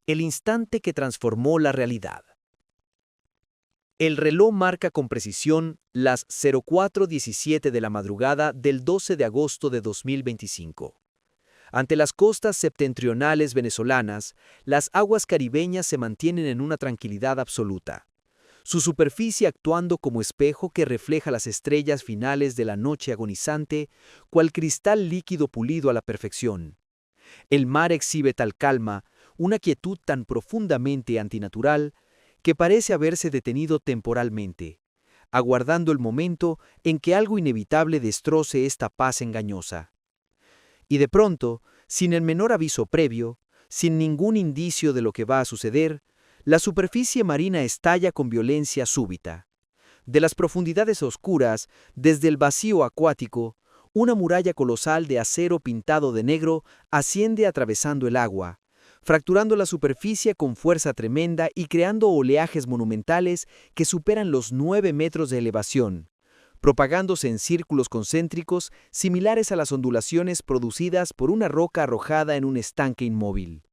El instante que transformó la realidad. El reloj marca con precisión las 04:17 de la madrugada del 12 de agosto de 2025. Ante las costas septentrionales venezolanas, las aguas caribeñas se mantienen en una tranquilidad absoluta, su superficie actuando como espejo que refleja las estrellas finales de la noche agonizante, cual cristal líquido pulido a la perfección. El mar exhibe tal calma, una quietud tan profundamente antinatural, que parece haberse detenido temporalmente, aguardando el momento en que algo inevitable destroce esta paz engañosa. Y de pronto, sin el menor aviso previo, sin ningún indicio de lo que va a suceder, la superficie marina estalla con violencia súbita. De las profundidades oscuras, desde el vacío acuático, una muralla colosal de acero pintado de negro asciende atravesando el agua, fracturando la superficie con fuerza tremenda y creando oleajes monumentales que superan los 9 metros de elevación, propagándose en círculos concéntricos similares a las ondulaciones producidas por una roca arrojada en un estanque inmóvil.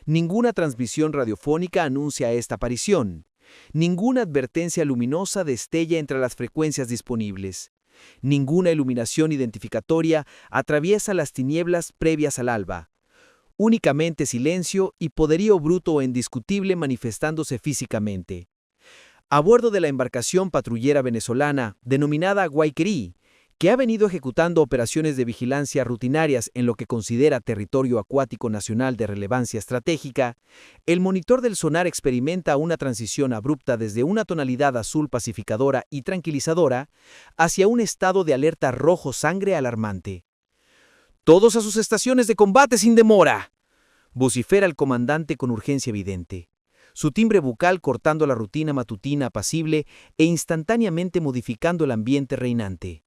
Ninguna transmisión radiofónica anuncia esta aparición. Ninguna advertencia luminosa destella entre las frecuencias disponibles. Ninguna iluminación identificatoria atraviesa las tinieblas previas al alba. Únicamente silencio y poderío bruto e indiscutible manifestándose físicamente. A bordo de la embarcación patrullera venezolana, denominada Guayquerí, que ha venido ejecutando operaciones de vigilancia rutinarias en lo que considera territorio acuático nacional de relevancia estratégica, el monitor del sonar experimenta una transición abrupta desde una tonalidad azul pacificadora y tranquilizadora hacia un estado de alerta rojo sangre alarmante. «¡Todos a sus estaciones de combate sin demora!», vocifera el comandante con urgencia evidente, su timbre bucal cortando la rutina matutina apacible e instantáneamente modificando el ambiente reinante.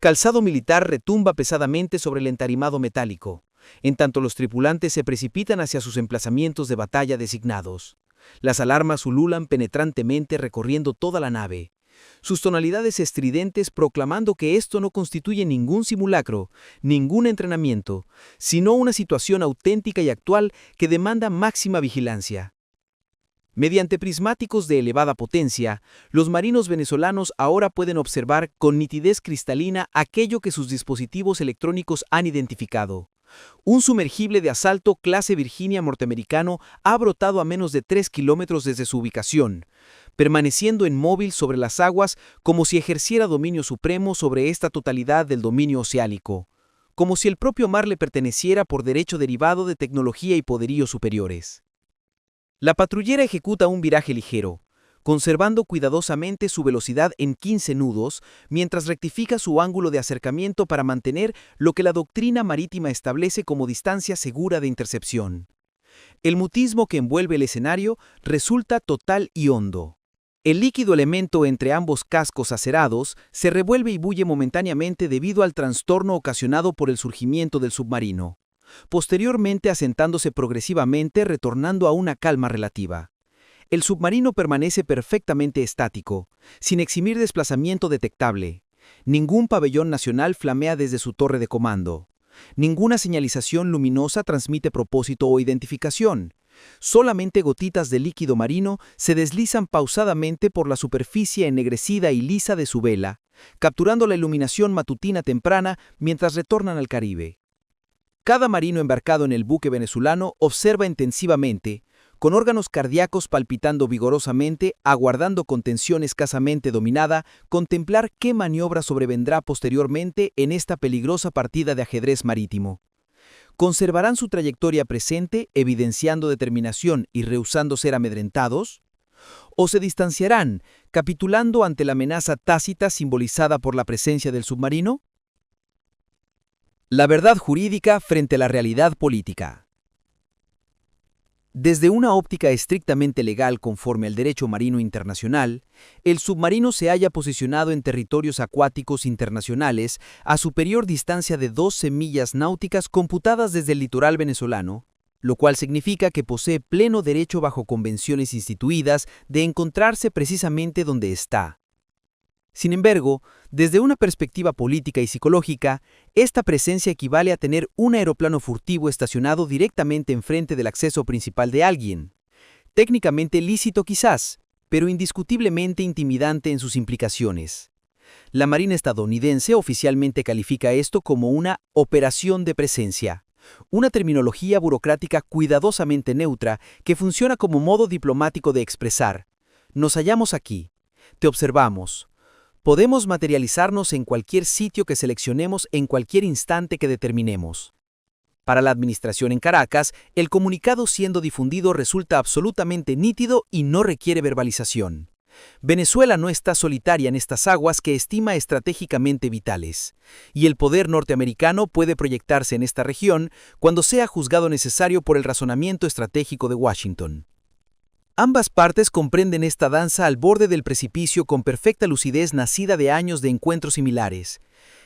Calzado militar retumba pesadamente sobre el entarimado metálico, en tanto los tripulantes se precipitan hacia sus emplazamientos de batalla designados. Las alarmas ululan penetrantemente recorriendo toda la nave, sus tonalidades estridentes proclamando que esto no constituye ningún simulacro, ningún entrenamiento, sino una situación auténtica y actual que demanda máxima vigilancia. Mediante prismáticos de elevada potencia, los marinos venezolanos ahora pueden observar con nitidez cristalina aquello que sus dispositivos electrónicos han identificado. Un sumergible de asalto clase Virginia norteamericano ha brotado a menos de 3 kilómetros desde su ubicación, permaneciendo inmóvil sobre las aguas como si ejerciera dominio supremo sobre esta totalidad del dominio oceánico, como si el propio mar le perteneciera por derecho derivado de tecnología y poderío superiores. La patrullera ejecuta un viraje ligero, conservando cuidadosamente su velocidad en 15 nudos, mientras rectifica su ángulo de acercamiento para mantener lo que la doctrina marítima establece como distancia segura de intercepción. El mutismo que envuelve el escenario resulta total y hondo. El líquido elemento entre ambos cascos acerados se revuelve y bulle momentáneamente debido al trastorno ocasionado por el surgimiento del submarino, posteriormente asentándose progresivamente retornando a una calma relativa. El submarino permanece perfectamente estático, sin eximir desplazamiento detectable. Ningún pabellón nacional flamea desde su torre de comando. Ninguna señalización luminosa transmite propósito o identificación. Solamente gotitas de líquido marino se deslizan pausadamente por la superficie ennegrecida y lisa de su vela, capturando la iluminación matutina temprana mientras retornan al Caribe. Cada marino embarcado en el buque venezolano observa intensivamente, con órganos cardíacos palpitando vigorosamente, aguardando con tensión escasamente dominada, contemplar qué maniobra sobrevendrá posteriormente en esta peligrosa partida de ajedrez marítimo. ¿Conservarán su trayectoria presente, evidenciando determinación y rehusando ser amedrentados? ¿O se distanciarán, capitulando ante la amenaza tácita simbolizada por la presencia del submarino? La verdad jurídica frente a la realidad política. Desde una óptica estrictamente legal conforme al derecho marino internacional, el submarino se halla posicionado en territorios acuáticos internacionales a superior distancia de 12 millas náuticas computadas desde el litoral venezolano, lo cual significa que posee pleno derecho bajo convenciones instituidas de encontrarse precisamente donde está. Sin embargo, desde una perspectiva política y psicológica, esta presencia equivale a tener un aeroplano furtivo estacionado directamente enfrente del acceso principal de alguien, Técnicamente lícito quizás, pero indiscutiblemente intimidante en sus implicaciones. La Marina estadounidense oficialmente califica esto como una operación de presencia, una terminología burocrática cuidadosamente neutra que funciona como modo diplomático de expresar: nos hallamos aquí, te observamos. Podemos materializarnos en cualquier sitio que seleccionemos en cualquier instante que determinemos. Para la administración en Caracas, el comunicado siendo difundido resulta absolutamente nítido y no requiere verbalización. Venezuela no está solitaria en estas aguas que estima estratégicamente vitales, y el poder norteamericano puede proyectarse en esta región cuando sea juzgado necesario por el razonamiento estratégico de Washington. Ambas partes comprenden esta danza al borde del precipicio con perfecta lucidez nacida de años de encuentros similares.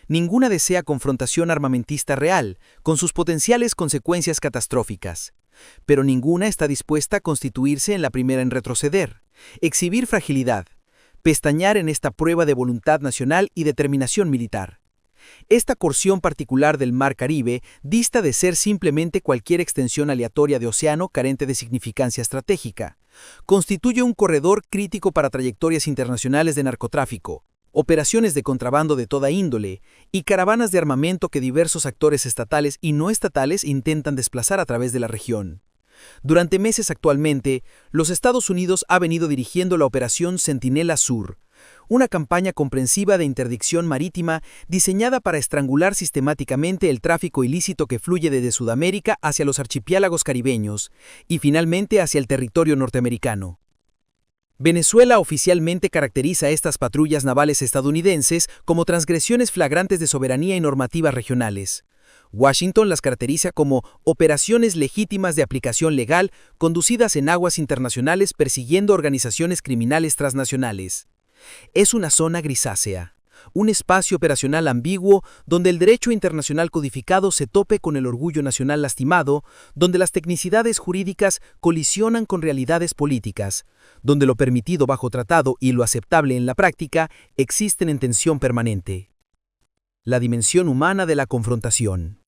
Ninguna desea confrontación armamentista real, con sus potenciales consecuencias catastróficas. Pero ninguna está dispuesta a constituirse en la primera en retroceder, exhibir fragilidad, pestañear en esta prueba de voluntad nacional y determinación militar. Esta porción particular del Mar Caribe dista de ser simplemente cualquier extensión aleatoria de océano carente de significancia estratégica. Constituye un corredor crítico para trayectorias internacionales de narcotráfico, operaciones de contrabando de toda índole y caravanas de armamento que diversos actores estatales y no estatales intentan desplazar a través de la región. Durante meses actualmente, los Estados Unidos ha venido dirigiendo la Operación Centinela Sur, una campaña comprensiva de interdicción marítima diseñada para estrangular sistemáticamente el tráfico ilícito que fluye desde Sudamérica hacia los archipiélagos caribeños y finalmente hacia el territorio norteamericano. Venezuela oficialmente caracteriza a estas patrullas navales estadounidenses como transgresiones flagrantes de soberanía y normativas regionales. Washington las caracteriza como operaciones legítimas de aplicación legal conducidas en aguas internacionales persiguiendo organizaciones criminales transnacionales. Es una zona grisácea, un espacio operacional ambiguo donde el derecho internacional codificado se tope con el orgullo nacional lastimado, donde las tecnicidades jurídicas colisionan con realidades políticas, donde lo permitido bajo tratado y lo aceptable en la práctica existen en tensión permanente. La dimensión humana de la confrontación.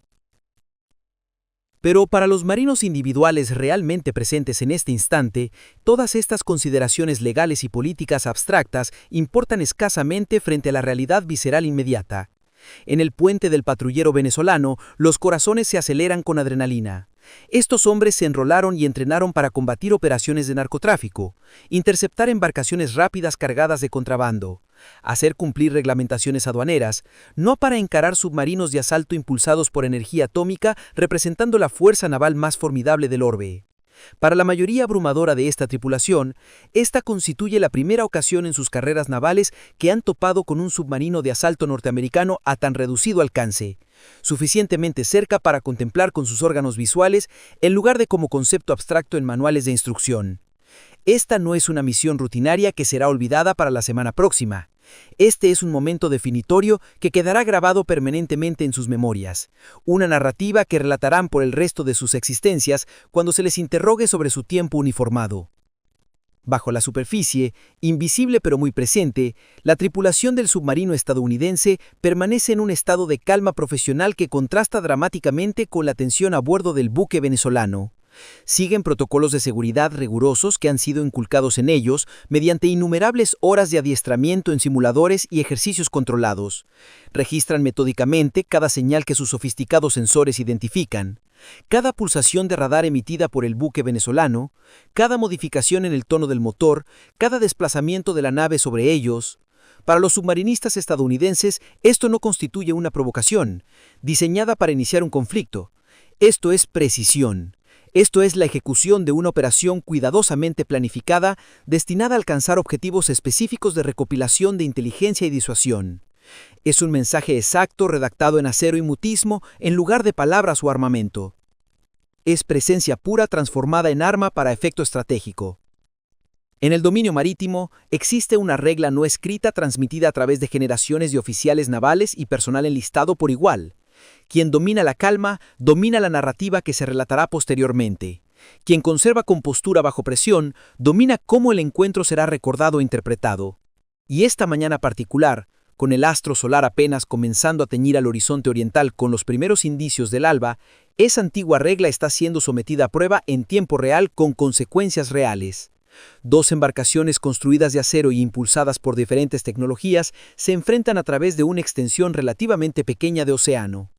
Pero para los marinos individuales realmente presentes en este instante, todas estas consideraciones legales y políticas abstractas importan escasamente frente a la realidad visceral inmediata. En el puente del patrullero venezolano, los corazones se aceleran con adrenalina. Estos hombres se enrolaron y entrenaron para combatir operaciones de narcotráfico, interceptar embarcaciones rápidas cargadas de contrabando, hacer cumplir reglamentaciones aduaneras, no para encarar submarinos de asalto impulsados por energía atómica representando la fuerza naval más formidable del orbe. Para la mayoría abrumadora de esta tripulación, esta constituye la primera ocasión en sus carreras navales que han topado con un submarino de asalto norteamericano a tan reducido alcance, suficientemente cerca para contemplar con sus órganos visuales en lugar de como concepto abstracto en manuales de instrucción. Esta no es una misión rutinaria que será olvidada para la semana próxima. Este es un momento definitorio que quedará grabado permanentemente en sus memorias, una narrativa que relatarán por el resto de sus existencias cuando se les interrogue sobre su tiempo uniformado. Bajo la superficie, invisible pero muy presente, la tripulación del submarino estadounidense permanece en un estado de calma profesional que contrasta dramáticamente con la tensión a bordo del buque venezolano. Siguen protocolos de seguridad rigurosos que han sido inculcados en ellos mediante innumerables horas de adiestramiento en simuladores y ejercicios controlados. Registran metódicamente cada señal que sus sofisticados sensores identifican, cada pulsación de radar emitida por el buque venezolano, cada modificación en el tono del motor, cada desplazamiento de la nave sobre ellos. Para los submarinistas estadounidenses, esto no constituye una provocación, diseñada para iniciar un conflicto. Esto es precisión. Esto es la ejecución de una operación cuidadosamente planificada destinada a alcanzar objetivos específicos de recopilación de inteligencia y disuasión. Es un mensaje exacto redactado en acero y mutismo en lugar de palabras o armamento. Es presencia pura transformada en arma para efecto estratégico. En el dominio marítimo existe una regla no escrita transmitida a través de generaciones de oficiales navales y personal enlistado por igual. Quien domina la calma, domina la narrativa que se relatará posteriormente. Quien conserva compostura bajo presión, domina cómo el encuentro será recordado e interpretado. Y esta mañana particular, con el astro solar apenas comenzando a teñir al horizonte oriental con los primeros indicios del alba, Esa antigua regla está siendo sometida a prueba en tiempo real con consecuencias reales. Dos embarcaciones construidas de acero y impulsadas por diferentes tecnologías se enfrentan a través de una extensión relativamente pequeña de océano.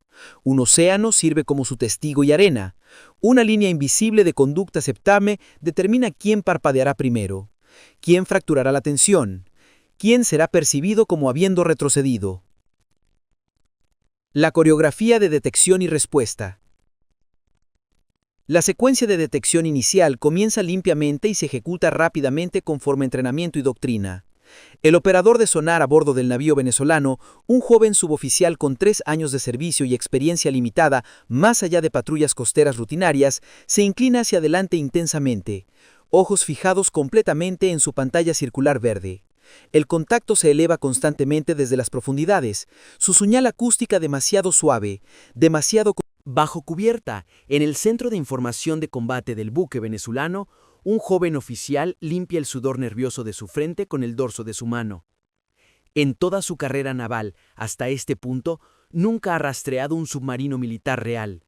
Un océano sirve como su testigo y arena. Una línea invisible de conducta aceptable determina quién parpadeará primero, quién fracturará la tensión, quién será percibido como habiendo retrocedido. La coreografía de detección y respuesta. La secuencia de detección inicial comienza limpiamente y se ejecuta rápidamente conforme entrenamiento y doctrina. El operador de sonar a bordo del navío venezolano, un joven suboficial con 3 años de servicio y experiencia limitada más allá de patrullas costeras rutinarias, se inclina hacia adelante intensamente, ojos fijados completamente en su pantalla circular verde. El contacto se eleva constantemente desde las profundidades, su señal acústica demasiado suave, demasiado... Bajo cubierta, en el centro de información de combate del buque venezolano, un joven oficial limpia el sudor nervioso de su frente con el dorso de su mano. En toda su carrera naval, hasta este punto, nunca ha rastreado un submarino militar real.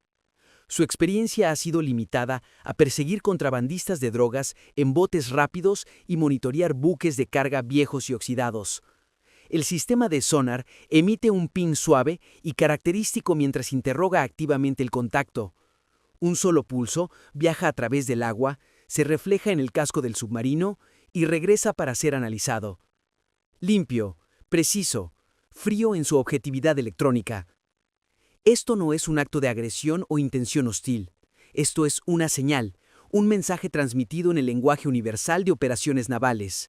Su experiencia ha sido limitada a perseguir contrabandistas de drogas en botes rápidos y monitorear buques de carga viejos y oxidados. El sistema de sonar emite un ping suave y característico mientras interroga activamente el contacto. Un solo pulso viaja a través del agua, se refleja en el casco del submarino y regresa para ser analizado. Limpio, preciso, frío en su objetividad electrónica. Esto no es un acto de agresión o intención hostil. Esto es una señal, un mensaje transmitido en el lenguaje universal de operaciones navales.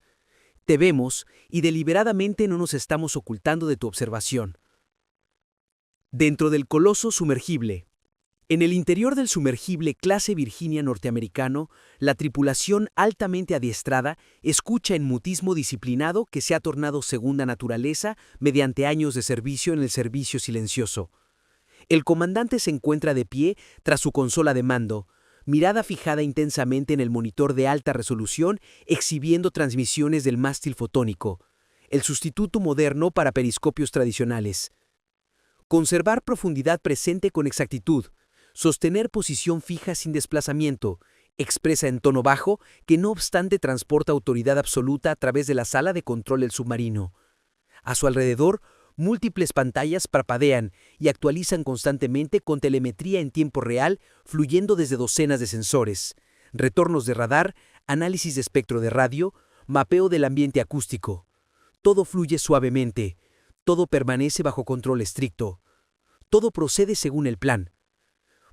Te vemos y deliberadamente no nos estamos ocultando de tu observación. Dentro del coloso sumergible. En el interior del sumergible clase Virginia norteamericano, la tripulación altamente adiestrada escucha en mutismo disciplinado que se ha tornado segunda naturaleza mediante años de servicio en el servicio silencioso. El comandante se encuentra de pie tras su consola de mando, mirada fijada intensamente en el monitor de alta resolución exhibiendo transmisiones del mástil fotónico, el sustituto moderno para periscopios tradicionales. Conservar profundidad presente con exactitud, sostener posición fija sin desplazamiento, expresa en tono bajo que no obstante transporta autoridad absoluta a través de la sala de control del submarino. A su alrededor, múltiples pantallas parpadean y actualizan constantemente con telemetría en tiempo real, fluyendo desde docenas de sensores, retornos de radar, análisis de espectro de radio, mapeo del ambiente acústico. Todo fluye suavemente, todo permanece bajo control estricto, todo procede según el plan.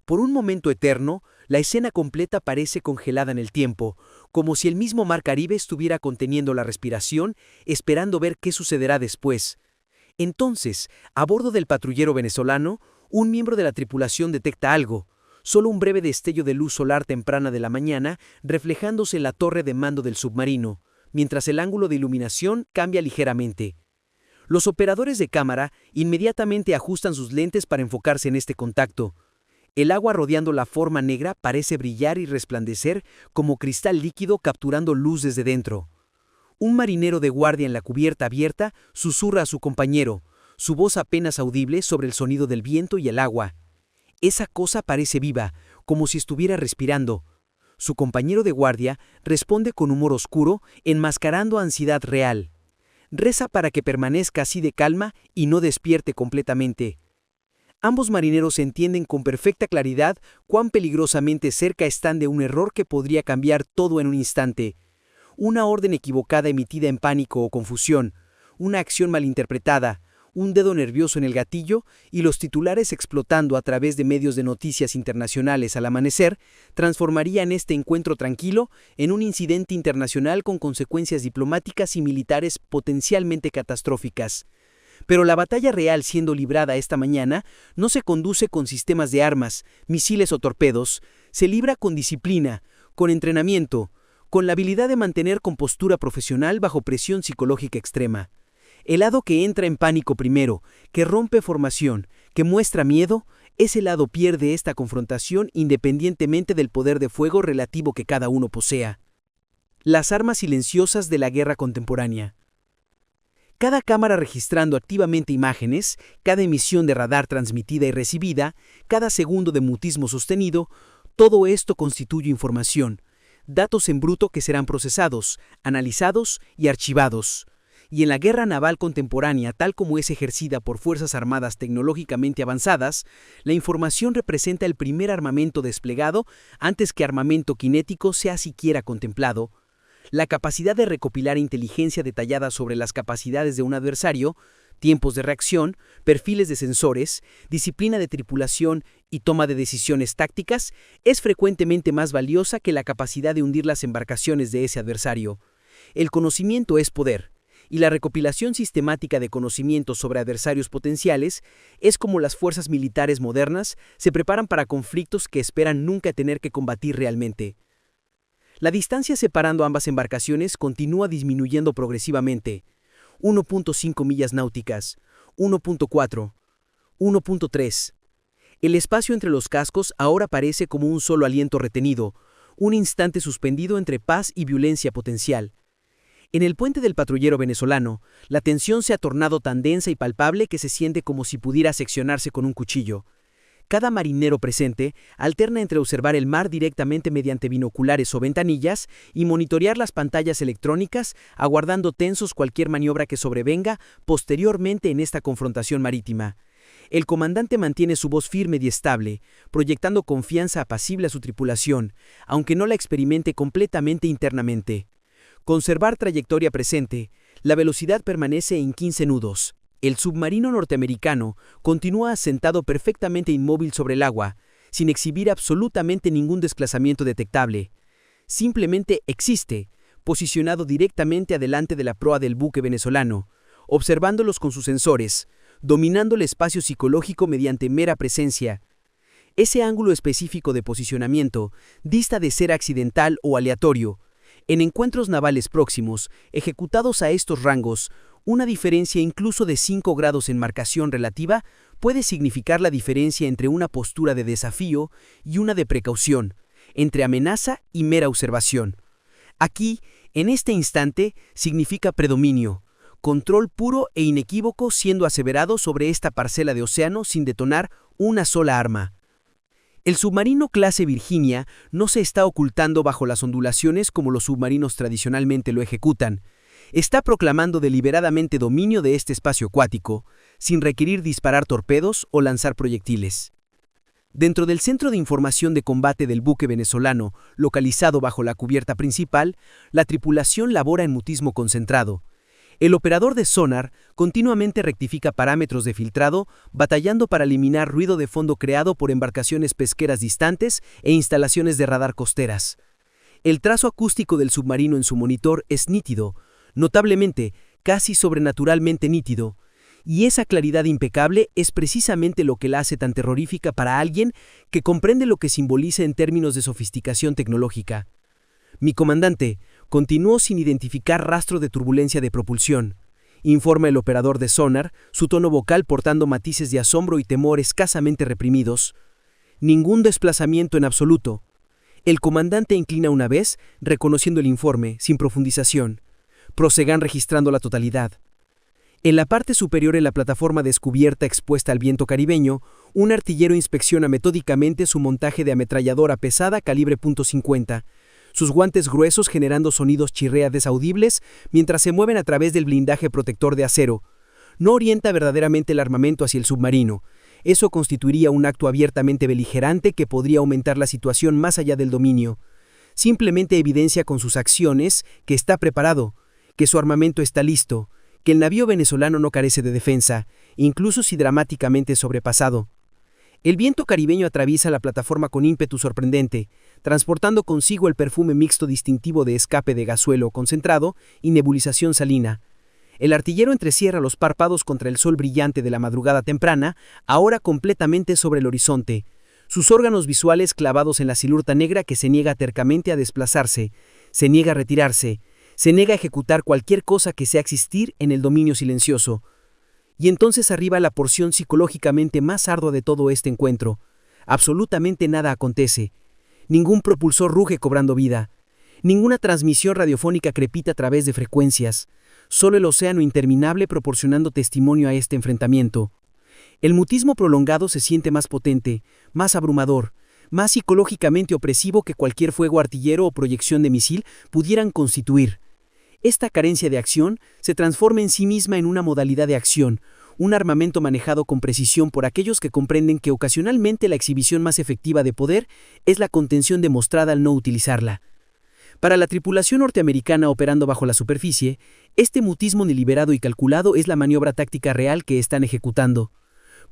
Por un momento eterno, la escena completa parece congelada en el tiempo, como si el mismo mar Caribe estuviera conteniendo la respiración, esperando ver qué sucederá después. Entonces, a bordo del patrullero venezolano, un miembro de la tripulación detecta algo, solo un breve destello de luz solar temprana de la mañana reflejándose en la torre de mando del submarino, mientras el ángulo de iluminación cambia ligeramente. Los operadores de cámara inmediatamente ajustan sus lentes para enfocarse en este contacto. El agua rodeando la forma negra parece brillar y resplandecer como cristal líquido capturando luz desde dentro. Un marinero de guardia en la cubierta abierta susurra a su compañero, su voz apenas audible sobre el sonido del viento y el agua. Esa cosa parece viva, como si estuviera respirando. Su compañero de guardia responde con humor oscuro, enmascarando ansiedad real. Reza para que permanezca así de calma y no despierte completamente. Ambos marineros entienden con perfecta claridad cuán peligrosamente cerca están de un error que podría cambiar todo en un instante. Una orden equivocada emitida en pánico o confusión, una acción malinterpretada, un dedo nervioso en el gatillo y los titulares explotando a través de medios de noticias internacionales al amanecer, transformarían este encuentro tranquilo en un incidente internacional con consecuencias diplomáticas y militares potencialmente catastróficas. Pero la batalla real siendo librada esta mañana no se conduce con sistemas de armas, misiles o torpedos, se libra con disciplina, con entrenamiento, con la habilidad de mantener compostura profesional bajo presión psicológica extrema. El lado que entra en pánico primero, que rompe formación, que muestra miedo, ese lado pierde esta confrontación independientemente del poder de fuego relativo que cada uno posea. Las armas silenciosas de la guerra contemporánea. Cada cámara registrando activamente imágenes, cada emisión de radar transmitida y recibida, cada segundo de mutismo sostenido, todo esto constituye información, datos en bruto que serán procesados, analizados y archivados. Y en la guerra naval contemporánea, tal como es ejercida por fuerzas armadas tecnológicamente avanzadas, la información representa el primer armamento desplegado antes que armamento cinético sea siquiera contemplado. La capacidad de recopilar inteligencia detallada sobre las capacidades de un adversario, tiempos de reacción, perfiles de sensores, disciplina de tripulación y toma de decisiones tácticas es frecuentemente más valiosa que la capacidad de hundir las embarcaciones de ese adversario. El conocimiento es poder, y la recopilación sistemática de conocimientos sobre adversarios potenciales es como las fuerzas militares modernas se preparan para conflictos que esperan nunca tener que combatir realmente. La distancia separando ambas embarcaciones continúa disminuyendo progresivamente. 1.5 millas náuticas, 1.4, 1.3. El espacio entre los cascos ahora parece como un solo aliento retenido, un instante suspendido entre paz y violencia potencial. En el puente del patrullero venezolano, la tensión se ha tornado tan densa y palpable que se siente como si pudiera seccionarse con un cuchillo. Cada marinero presente alterna entre observar el mar directamente mediante binoculares o ventanillas y monitorear las pantallas electrónicas, aguardando tensos cualquier maniobra que sobrevenga posteriormente en esta confrontación marítima. El comandante mantiene su voz firme y estable, proyectando confianza apacible a su tripulación, aunque no la experimente completamente internamente. Conservar trayectoria presente, la velocidad permanece en 15 nudos. El submarino norteamericano continúa asentado perfectamente inmóvil sobre el agua, sin exhibir absolutamente ningún desplazamiento detectable. Simplemente existe, posicionado directamente adelante de la proa del buque venezolano, observándolos con sus sensores, dominando el espacio psicológico mediante mera presencia. Ese ángulo específico de posicionamiento dista de ser accidental o aleatorio. En encuentros navales próximos, ejecutados a estos rangos, una diferencia incluso de 5 grados en marcación relativa puede significar la diferencia entre una postura de desafío y una de precaución, entre amenaza y mera observación. Aquí, en este instante, significa predominio, control puro e inequívoco siendo aseverado sobre esta parcela de océano sin detonar una sola arma. El submarino clase Virginia no se está ocultando bajo las ondulaciones como los submarinos tradicionalmente lo ejecutan. Está proclamando deliberadamente dominio de este espacio acuático, sin requerir disparar torpedos o lanzar proyectiles. Dentro del centro de información de combate del buque venezolano, localizado bajo la cubierta principal, la tripulación labora en mutismo concentrado. El operador de sonar continuamente rectifica parámetros de filtrado, batallando para eliminar ruido de fondo creado por embarcaciones pesqueras distantes e instalaciones de radar costeras. El trazo acústico del submarino en su monitor es nítido, notablemente, casi sobrenaturalmente nítido, y esa claridad impecable es precisamente lo que la hace tan terrorífica para alguien que comprende lo que simboliza en términos de sofisticación tecnológica. Mi comandante continuó sin identificar rastro de turbulencia de propulsión, informa el operador de sonar, su tono vocal portando matices de asombro y temor escasamente reprimidos. Ningún desplazamiento en absoluto. El comandante inclina una vez, reconociendo el informe, sin profundización. Prosegan registrando la totalidad. En la parte superior en la plataforma descubierta expuesta al viento caribeño, un artillero inspecciona metódicamente su montaje de ametralladora pesada calibre .50, sus guantes gruesos generando sonidos chirriantes audibles mientras se mueven a través del blindaje protector de acero. No orienta verdaderamente el armamento hacia el submarino. Eso constituiría un acto abiertamente beligerante que podría aumentar la situación más allá del dominio. Simplemente evidencia con sus acciones que está preparado, que su armamento está listo, que el navío venezolano no carece de defensa, incluso si dramáticamente sobrepasado. El viento caribeño atraviesa la plataforma con ímpetu sorprendente, transportando consigo el perfume mixto distintivo de escape de gasuelo concentrado y nebulización salina. El artillero entrecierra los párpados contra el sol brillante de la madrugada temprana, ahora completamente sobre el horizonte, sus órganos visuales clavados en la silueta negra que se niega tercamente a desplazarse, se niega a retirarse, se niega a ejecutar cualquier cosa que sea existir en el dominio silencioso. Y entonces arriba la porción psicológicamente más ardua de todo este encuentro. Absolutamente nada acontece. Ningún propulsor ruge cobrando vida. Ninguna transmisión radiofónica crepita a través de frecuencias. solo el océano interminable proporcionando testimonio a este enfrentamiento. El mutismo prolongado se siente más potente, más abrumador, más psicológicamente opresivo que cualquier fuego artillero o proyección de misil pudieran constituir. Esta carencia de acción se transforma en sí misma en una modalidad de acción, un armamento manejado con precisión por aquellos que comprenden que ocasionalmente la exhibición más efectiva de poder es la contención demostrada al no utilizarla. Para la tripulación norteamericana operando bajo la superficie, este mutismo deliberado y calculado es la maniobra táctica real que están ejecutando.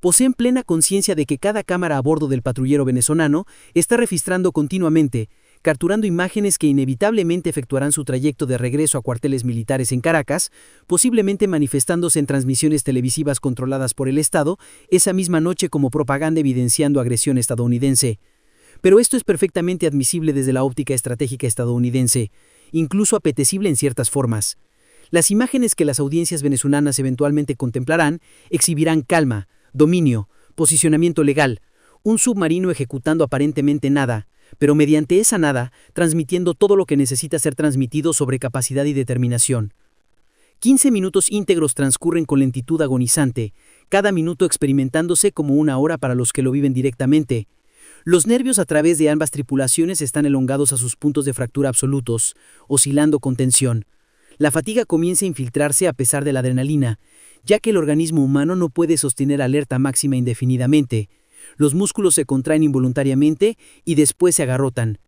Poseen plena conciencia de que cada cámara a bordo del patrullero venezolano está registrando continuamente, capturando imágenes que inevitablemente efectuarán su trayecto de regreso a cuarteles militares en Caracas, posiblemente manifestándose en transmisiones televisivas controladas por el Estado, esa misma noche como propaganda evidenciando agresión estadounidense. Pero esto es perfectamente admisible desde la óptica estratégica estadounidense, incluso apetecible en ciertas formas. Las imágenes que las audiencias venezolanas eventualmente contemplarán exhibirán calma, dominio, posicionamiento legal, un submarino ejecutando aparentemente nada, pero mediante esa nada, transmitiendo todo lo que necesita ser transmitido sobre capacidad y determinación. 15 minutos íntegros transcurren con lentitud agonizante, cada minuto experimentándose como una hora para los que lo viven directamente. Los nervios a través de ambas tripulaciones están elongados a sus puntos de fractura absolutos, oscilando con tensión. La fatiga comienza a infiltrarse a pesar de la adrenalina, ya que el organismo humano no puede sostener alerta máxima indefinidamente. Los músculos se contraen involuntariamente y después se agarrotan.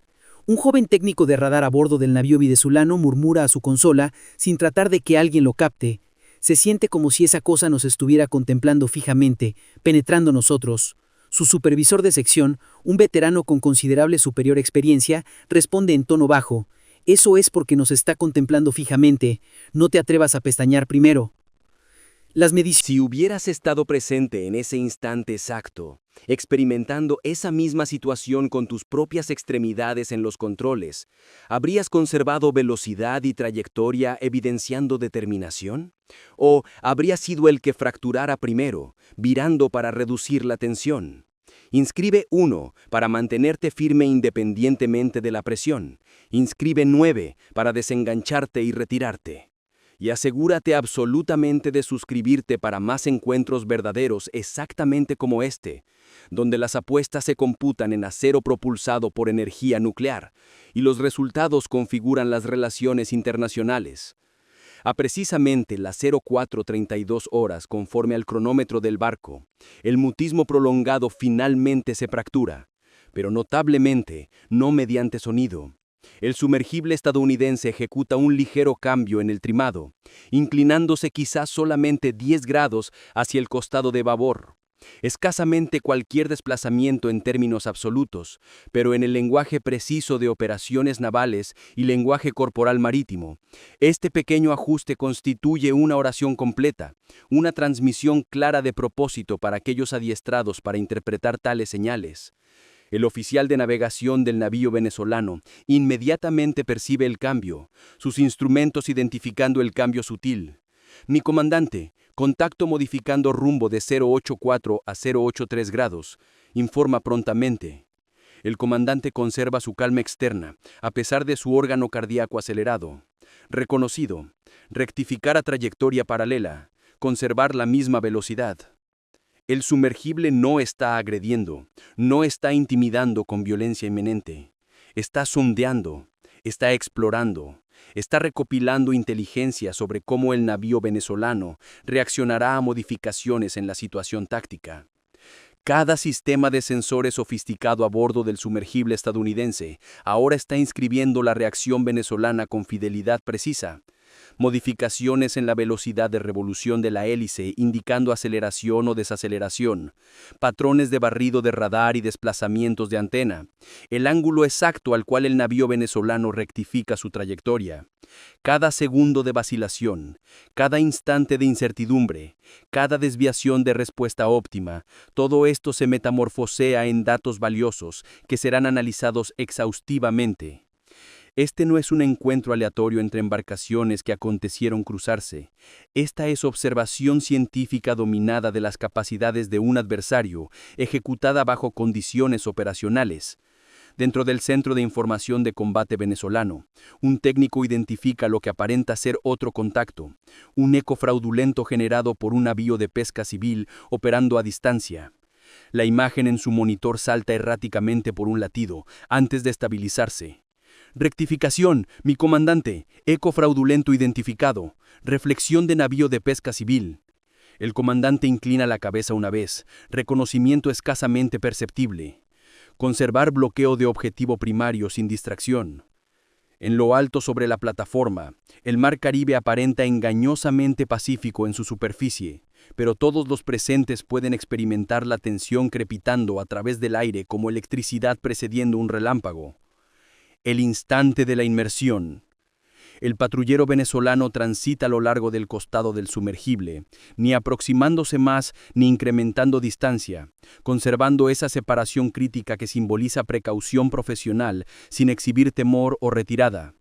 Un joven técnico de radar a bordo del navío venezolano murmura a su consola sin tratar de que alguien lo capte. Se siente como si esa cosa nos estuviera contemplando fijamente, penetrando nosotros. Su supervisor de sección, un veterano con considerable superior experiencia, responde en tono bajo: «Eso es porque nos está contemplando fijamente. No te atrevas a pestañear primero». Si hubieras estado presente en ese instante exacto, experimentando esa misma situación con tus propias extremidades en los controles, ¿habrías conservado velocidad y trayectoria evidenciando determinación? ¿O habrías sido el que fracturara primero, virando para reducir la tensión? Inscribe 1 para mantenerte firme independientemente de la presión. Inscribe 9 para desengancharte y retirarte. Y asegúrate absolutamente de suscribirte para más encuentros verdaderos exactamente como este, donde las apuestas se computan en acero propulsado por energía nuclear y los resultados configuran las relaciones internacionales. A precisamente las 04:32 horas conforme al cronómetro del barco, el mutismo prolongado finalmente se fractura, pero notablemente no mediante sonido. El sumergible estadounidense ejecuta un ligero cambio en el trimado, inclinándose quizás solamente 10 grados hacia el costado de babor. Escasamente cualquier desplazamiento en términos absolutos, pero en el lenguaje preciso de operaciones navales y lenguaje corporal marítimo, este pequeño ajuste constituye una oración completa, una transmisión clara de propósito para aquellos adiestrados para interpretar tales señales. El oficial de navegación del navío venezolano inmediatamente percibe el cambio, sus instrumentos identificando el cambio sutil. Mi comandante, contacto modificando rumbo de 084 a 083 grados, informa prontamente. El comandante conserva su calma externa, a pesar de su órgano cardíaco acelerado. Reconocido, rectificar a trayectoria paralela, conservar la misma velocidad. El sumergible no está agrediendo, no está intimidando con violencia inminente. Está sondeando, está explorando, está recopilando inteligencia sobre cómo el navío venezolano reaccionará a modificaciones en la situación táctica. Cada sistema de sensores sofisticado a bordo del sumergible estadounidense ahora está inscribiendo la reacción venezolana con fidelidad precisa. Modificaciones en la velocidad de revolución de la hélice indicando aceleración o desaceleración, patrones de barrido de radar y desplazamientos de antena, el ángulo exacto al cual el navío venezolano rectifica su trayectoria, cada segundo de vacilación, cada instante de incertidumbre, cada desviación de respuesta óptima, todo esto se metamorfosea en datos valiosos que serán analizados exhaustivamente. Este no es un encuentro aleatorio entre embarcaciones que acontecieron cruzarse. Esta es observación científica dominada de las capacidades de un adversario, ejecutada bajo condiciones operacionales. Dentro del Centro de Información de Combate venezolano, un técnico identifica lo que aparenta ser otro contacto, un eco fraudulento generado por un navío de pesca civil operando a distancia. La imagen en su monitor salta erráticamente por un latido, antes de estabilizarse. Rectificación, mi comandante, eco fraudulento identificado, reflexión de navío de pesca civil. El comandante inclina la cabeza una vez, reconocimiento escasamente perceptible. Conservar bloqueo de objetivo primario sin distracción. En lo alto sobre la plataforma, el mar Caribe aparenta engañosamente pacífico en su superficie, pero todos los presentes pueden experimentar la tensión crepitando a través del aire como electricidad precediendo un relámpago. El instante de la inmersión. El patrullero venezolano transita a lo largo del costado del sumergible, ni aproximándose más ni incrementando distancia, conservando esa separación crítica que simboliza precaución profesional sin exhibir temor o retirada.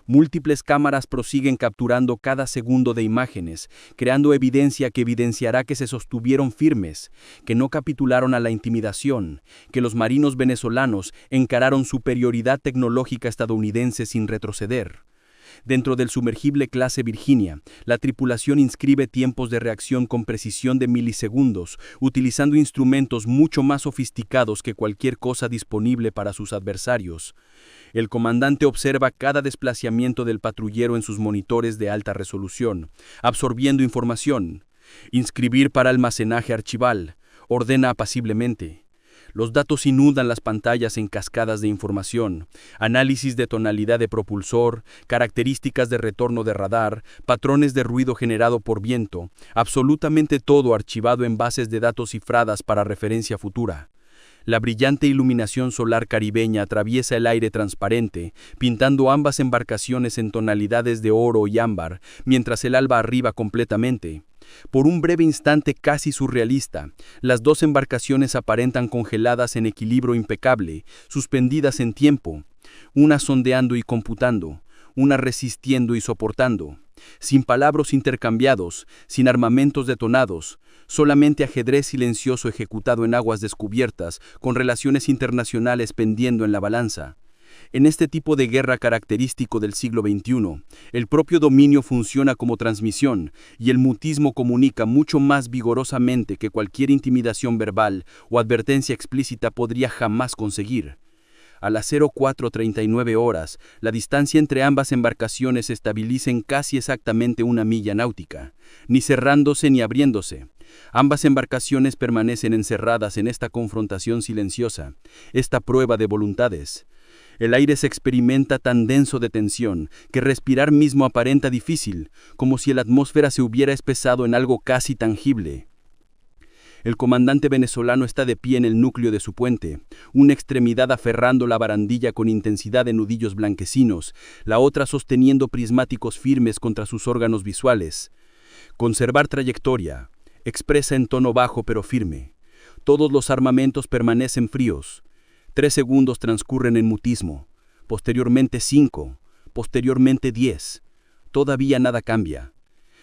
Múltiples cámaras prosiguen capturando cada segundo de imágenes, creando evidencia que evidenciará que se sostuvieron firmes, que no capitularon a la intimidación, que los marinos venezolanos encararon superioridad tecnológica estadounidense sin retroceder. Dentro del sumergible clase Virginia, la tripulación inscribe tiempos de reacción con precisión de milisegundos, utilizando instrumentos mucho más sofisticados que cualquier cosa disponible para sus adversarios. El comandante observa cada desplazamiento del patrullero en sus monitores de alta resolución, absorbiendo información. Inscribir para almacenaje archival, ordena apaciblemente. Los datos inundan las pantallas en cascadas de información, análisis de tonalidad de propulsor, características de retorno de radar, patrones de ruido generado por viento, absolutamente todo archivado en bases de datos cifradas para referencia futura. La brillante iluminación solar caribeña atraviesa el aire transparente, pintando ambas embarcaciones en tonalidades de oro y ámbar, mientras el alba arriba completamente. Por un breve instante casi surrealista, las dos embarcaciones aparentan congeladas en equilibrio impecable, suspendidas en tiempo, una sondeando y computando, una resistiendo y soportando, sin palabras intercambiados, sin armamentos detonados, solamente ajedrez silencioso ejecutado en aguas descubiertas, con relaciones internacionales pendiendo en la balanza. En este tipo de guerra característico del siglo XXI, el propio dominio funciona como transmisión y el mutismo comunica mucho más vigorosamente que cualquier intimidación verbal o advertencia explícita podría jamás conseguir. A las 04:39 horas, la distancia entre ambas embarcaciones se estabiliza en casi exactamente 1 milla náutica, ni cerrándose ni abriéndose. Ambas embarcaciones permanecen encerradas en esta confrontación silenciosa, esta prueba de voluntades. El aire se experimenta tan denso de tensión que respirar mismo aparenta difícil, como si la atmósfera se hubiera espesado en algo casi tangible. El comandante venezolano está de pie en el núcleo de su puente, una extremidad aferrando la barandilla con intensidad de nudillos blanquecinos, la otra sosteniendo prismáticos firmes contra sus órganos visuales. Conservar trayectoria, expresa en tono bajo pero firme. Todos los armamentos permanecen fríos. 3 segundos transcurren en mutismo, posteriormente 5, posteriormente 10. Todavía nada cambia.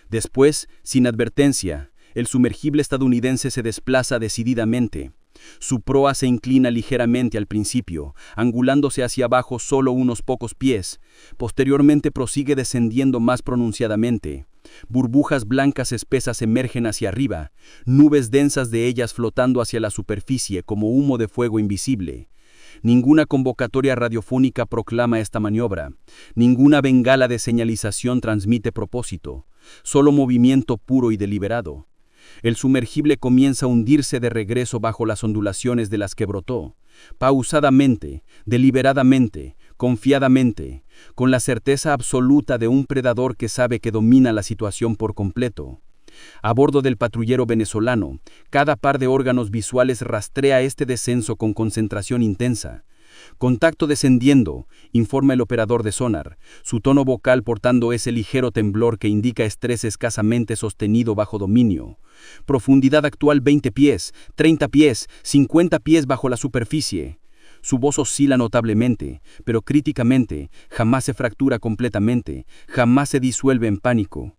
Después, sin advertencia, el sumergible estadounidense se desplaza decididamente. Su proa se inclina ligeramente al principio, angulándose hacia abajo solo unos pocos pies. Posteriormente prosigue descendiendo más pronunciadamente. Burbujas blancas espesas emergen hacia arriba, nubes densas de ellas flotando hacia la superficie como humo de fuego invisible. Ninguna convocatoria radiofónica proclama esta maniobra. Ninguna bengala de señalización transmite propósito. Solo movimiento puro y deliberado. El sumergible comienza a hundirse de regreso bajo las ondulaciones de las que brotó. Pausadamente, deliberadamente, confiadamente, con la certeza absoluta de un predador que sabe que domina la situación por completo. A bordo del patrullero venezolano, cada par de órganos visuales rastrea este descenso con concentración intensa. Contacto descendiendo, informa el operador de sonar, su tono vocal portando ese ligero temblor que indica estrés escasamente sostenido bajo dominio. Profundidad actual 20 pies, 30 pies, 50 pies bajo la superficie. Su voz oscila notablemente, pero críticamente, jamás se fractura completamente, jamás se disuelve en pánico.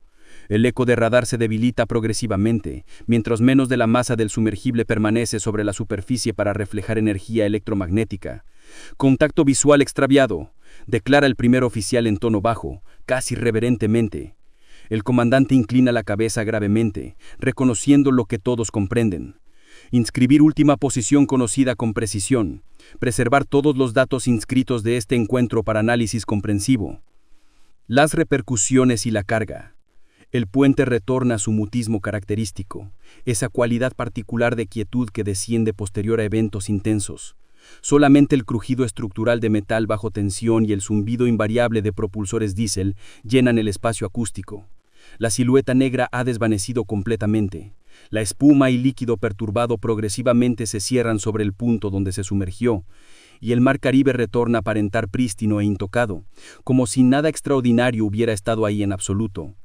El eco de radar se debilita progresivamente, mientras menos de la masa del sumergible permanece sobre la superficie para reflejar energía electromagnética. Contacto visual extraviado, declara el primer oficial en tono bajo, casi reverentemente. El comandante inclina la cabeza gravemente, reconociendo lo que todos comprenden. Inscribir última posición conocida con precisión. Preservar todos los datos inscritos de este encuentro para análisis comprensivo. Las repercusiones y la carga. El puente retorna a su mutismo característico, esa cualidad particular de quietud que desciende posterior a eventos intensos. Solamente el crujido estructural de metal bajo tensión y el zumbido invariable de propulsores diésel llenan el espacio acústico. La silueta negra ha desvanecido completamente. La espuma y líquido perturbado progresivamente se cierran sobre el punto donde se sumergió, y el mar Caribe retorna a aparentar prístino e intocado, como si nada extraordinario hubiera estado ahí en absoluto.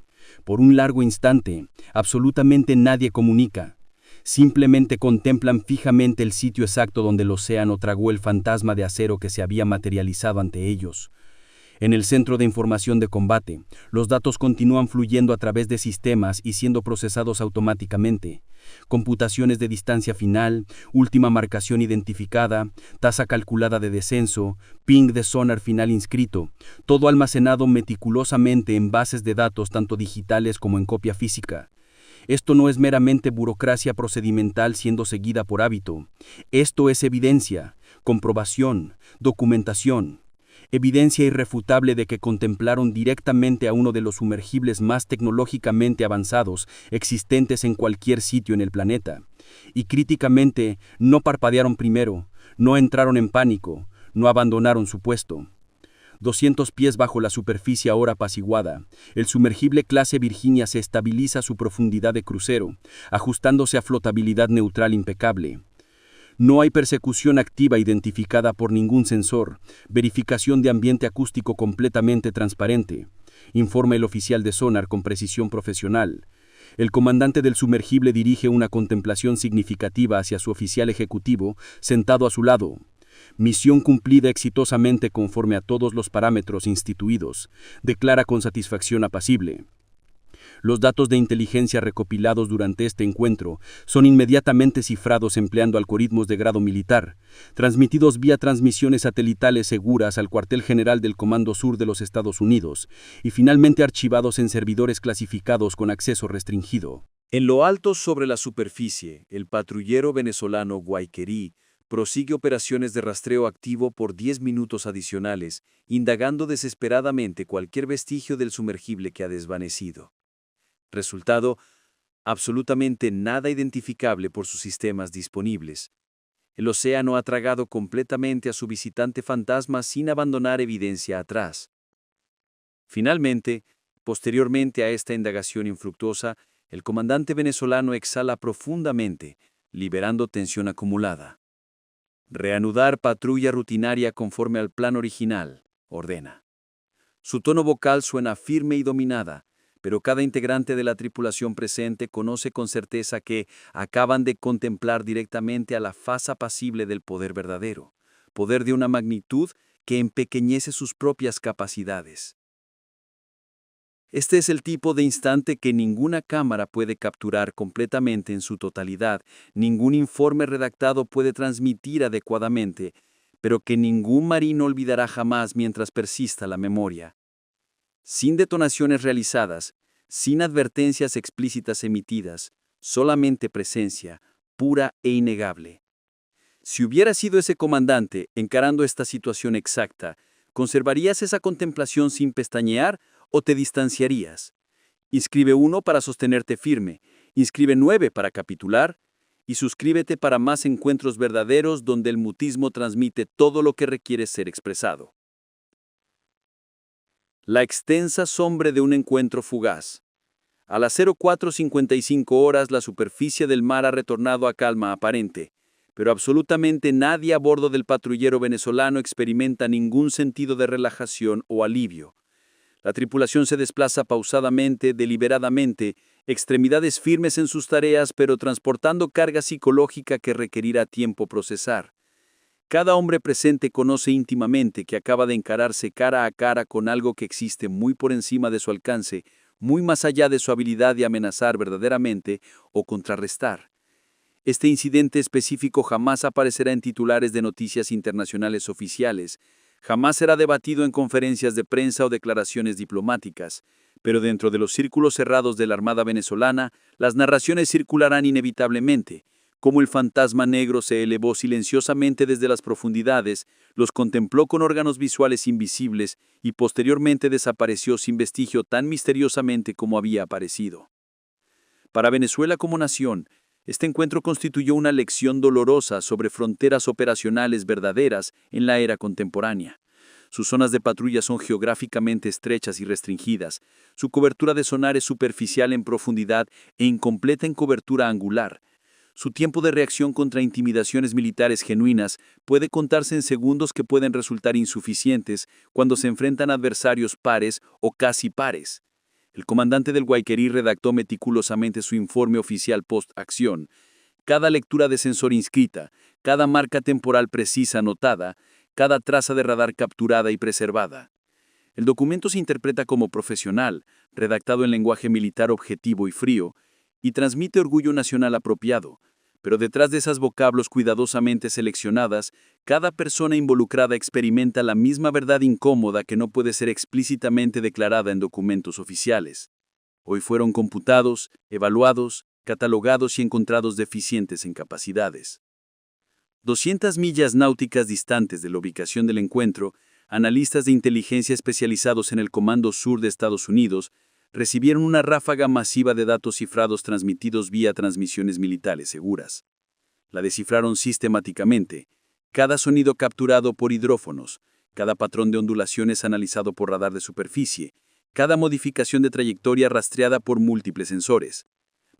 Por un largo instante, absolutamente nadie comunica. Simplemente contemplan fijamente el sitio exacto donde el océano tragó el fantasma de acero que se había materializado ante ellos. En el centro de información de combate, los datos continúan fluyendo a través de sistemas y siendo procesados automáticamente. Computaciones de distancia final, última marcación identificada, tasa calculada de descenso, ping de sonar final inscrito, todo almacenado meticulosamente en bases de datos tanto digitales como en copia física. Esto no es meramente burocracia procedimental siendo seguida por hábito. Esto es evidencia, comprobación, documentación. Evidencia irrefutable de que contemplaron directamente a uno de los sumergibles más tecnológicamente avanzados existentes en cualquier sitio en el planeta. Y críticamente, no parpadearon primero, no entraron en pánico, no abandonaron su puesto. 200 pies bajo la superficie ahora apaciguada, el sumergible clase Virginia se estabiliza a su profundidad de crucero, ajustándose a flotabilidad neutral impecable. No hay persecución activa identificada por ningún sensor, verificación de ambiente acústico completamente transparente, informa el oficial de sonar con precisión profesional. El comandante del sumergible dirige una contemplación significativa hacia su oficial ejecutivo, sentado a su lado. Misión cumplida exitosamente conforme a todos los parámetros instituidos, declara con satisfacción apacible. Los datos de inteligencia recopilados durante este encuentro son inmediatamente cifrados empleando algoritmos de grado militar, transmitidos vía transmisiones satelitales seguras al cuartel general del Comando Sur de los Estados Unidos y finalmente archivados en servidores clasificados con acceso restringido. En lo alto sobre la superficie, el patrullero venezolano Guayquerí prosigue operaciones de rastreo activo por 10 minutos adicionales, indagando desesperadamente cualquier vestigio del sumergible que ha desvanecido. Resultado, absolutamente nada identificable por sus sistemas disponibles. El océano ha tragado completamente a su visitante fantasma sin abandonar evidencia atrás. Finalmente, posteriormente a esta indagación infructuosa, el comandante venezolano exhala profundamente, liberando tensión acumulada. Reanudar patrulla rutinaria conforme al plan original, ordena. Su tono vocal suena firme y dominada, pero cada integrante de la tripulación presente conoce con certeza que acaban de contemplar directamente a la faz apacible del poder verdadero, poder de una magnitud que empequeñece sus propias capacidades. Este es el tipo de instante que ninguna cámara puede capturar completamente en su totalidad, ningún informe redactado puede transmitir adecuadamente, pero que ningún marino olvidará jamás mientras persista la memoria. Sin detonaciones realizadas, sin advertencias explícitas emitidas, solamente presencia, pura e innegable. Si hubiera sido ese comandante encarando esta situación exacta, ¿conservarías esa contemplación sin pestañear o te distanciarías? Inscribe 1 para sostenerte firme, inscribe 9 para capitular y suscríbete para más encuentros verdaderos donde el mutismo transmite todo lo que requiere ser expresado. La extensa sombra de un encuentro fugaz. A las 04:55 horas la superficie del mar ha retornado a calma aparente, pero absolutamente nadie a bordo del patrullero venezolano experimenta ningún sentido de relajación o alivio. La tripulación se desplaza pausadamente, deliberadamente, extremidades firmes en sus tareas, pero transportando carga psicológica que requerirá tiempo procesar. Cada hombre presente conoce íntimamente que acaba de encararse cara a cara con algo que existe muy por encima de su alcance, muy más allá de su habilidad de amenazar verdaderamente o contrarrestar. Este incidente específico jamás aparecerá en titulares de noticias internacionales oficiales, jamás será debatido en conferencias de prensa o declaraciones diplomáticas, pero dentro de los círculos cerrados de la Armada venezolana, las narraciones circularán inevitablemente. Cómo el fantasma negro se elevó silenciosamente desde las profundidades, los contempló con órganos visuales invisibles y posteriormente desapareció sin vestigio tan misteriosamente como había aparecido. Para Venezuela como nación, este encuentro constituyó una lección dolorosa sobre fronteras operacionales verdaderas en la era contemporánea. Sus zonas de patrulla son geográficamente estrechas y restringidas, su cobertura de sonar es superficial en profundidad e incompleta en cobertura angular. Su tiempo de reacción contra intimidaciones militares genuinas puede contarse en segundos que pueden resultar insuficientes cuando se enfrentan adversarios pares o casi pares. El comandante del Guayquerí redactó meticulosamente su informe oficial post-acción. Cada lectura de sensor inscrita, cada marca temporal precisa anotada, cada traza de radar capturada y preservada. El documento se interpreta como profesional, redactado en lenguaje militar objetivo y frío, y transmite orgullo nacional apropiado, pero detrás de esas vocablos cuidadosamente seleccionadas, cada persona involucrada experimenta la misma verdad incómoda que no puede ser explícitamente declarada en documentos oficiales. Hoy fueron computados, evaluados, catalogados y encontrados deficientes en capacidades. 200 millas náuticas distantes de la ubicación del encuentro, analistas de inteligencia especializados en el Comando Sur de Estados Unidos recibieron una ráfaga masiva de datos cifrados transmitidos vía transmisiones militares seguras. La descifraron sistemáticamente, cada sonido capturado por hidrófonos, cada patrón de ondulaciones analizado por radar de superficie, cada modificación de trayectoria rastreada por múltiples sensores.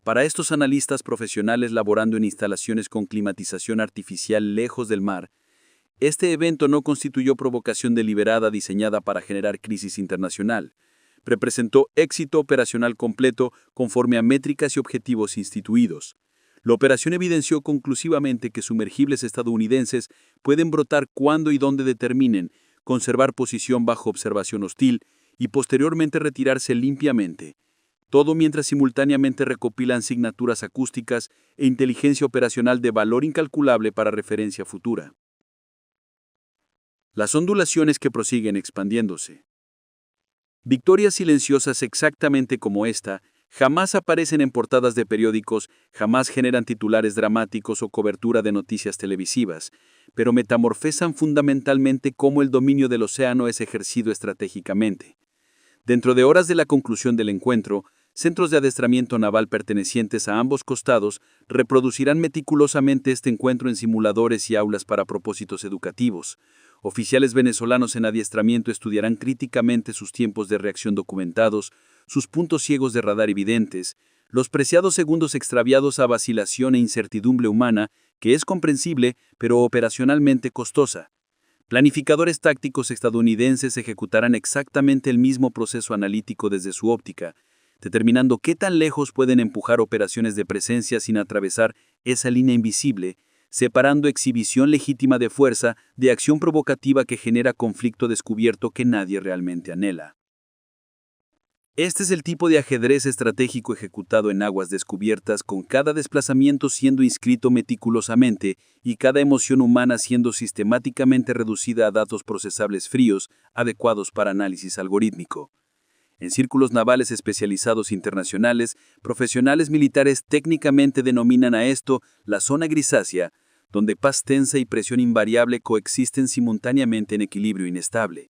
Para estos analistas profesionales laborando en instalaciones con climatización artificial lejos del mar, este evento no constituyó provocación deliberada diseñada para generar crisis internacional. Representó éxito operacional completo conforme a métricas y objetivos instituidos. La operación evidenció conclusivamente que sumergibles estadounidenses pueden brotar cuando y donde determinen, conservar posición bajo observación hostil y posteriormente retirarse limpiamente. Todo mientras simultáneamente recopilan signaturas acústicas e inteligencia operacional de valor incalculable para referencia futura. Las ondulaciones que prosiguen expandiéndose. Victorias silenciosas exactamente como esta jamás aparecen en portadas de periódicos, jamás generan titulares dramáticos o cobertura de noticias televisivas, pero metamorfezan fundamentalmente cómo el dominio del océano es ejercido estratégicamente. Dentro de horas de la conclusión del encuentro, centros de adiestramiento naval pertenecientes a ambos costados reproducirán meticulosamente este encuentro en simuladores y aulas para propósitos educativos. Oficiales venezolanos en adiestramiento estudiarán críticamente sus tiempos de reacción documentados, sus puntos ciegos de radar evidentes, los preciados segundos extraviados a vacilación e incertidumbre humana, que es comprensible, pero operacionalmente costosa. Planificadores tácticos estadounidenses ejecutarán exactamente el mismo proceso analítico desde su óptica, determinando qué tan lejos pueden empujar operaciones de presencia sin atravesar esa línea invisible, separando exhibición legítima de fuerza de acción provocativa que genera conflicto descubierto que nadie realmente anhela. Este es el tipo de ajedrez estratégico ejecutado en aguas descubiertas, con cada desplazamiento siendo inscrito meticulosamente y cada emoción humana siendo sistemáticamente reducida a datos procesables fríos, adecuados para análisis algorítmico. En círculos navales especializados internacionales, profesionales militares técnicamente denominan a esto la zona grisácea, donde paz tensa y presión invariable coexisten simultáneamente en equilibrio inestable.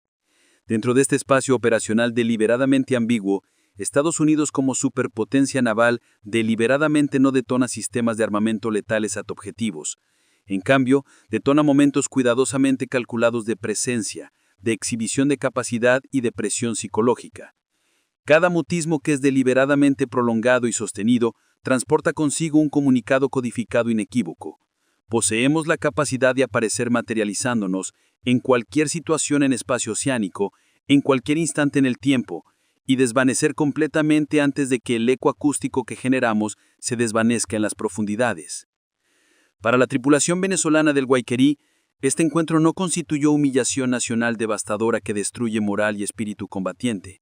Dentro de este espacio operacional deliberadamente ambiguo, Estados Unidos como superpotencia naval deliberadamente no detona sistemas de armamento letales a objetivos. En cambio, detona momentos cuidadosamente calculados de presencia, de exhibición de capacidad y de presión psicológica. Cada mutismo que es deliberadamente prolongado y sostenido transporta consigo un comunicado codificado inequívoco. Poseemos la capacidad de aparecer materializándonos en cualquier situación en espacio oceánico, en cualquier instante en el tiempo, y desvanecer completamente antes de que el eco acústico que generamos se desvanezca en las profundidades. Para la tripulación venezolana del Guayquerí, este encuentro no constituyó humillación nacional devastadora que destruye moral y espíritu combatiente.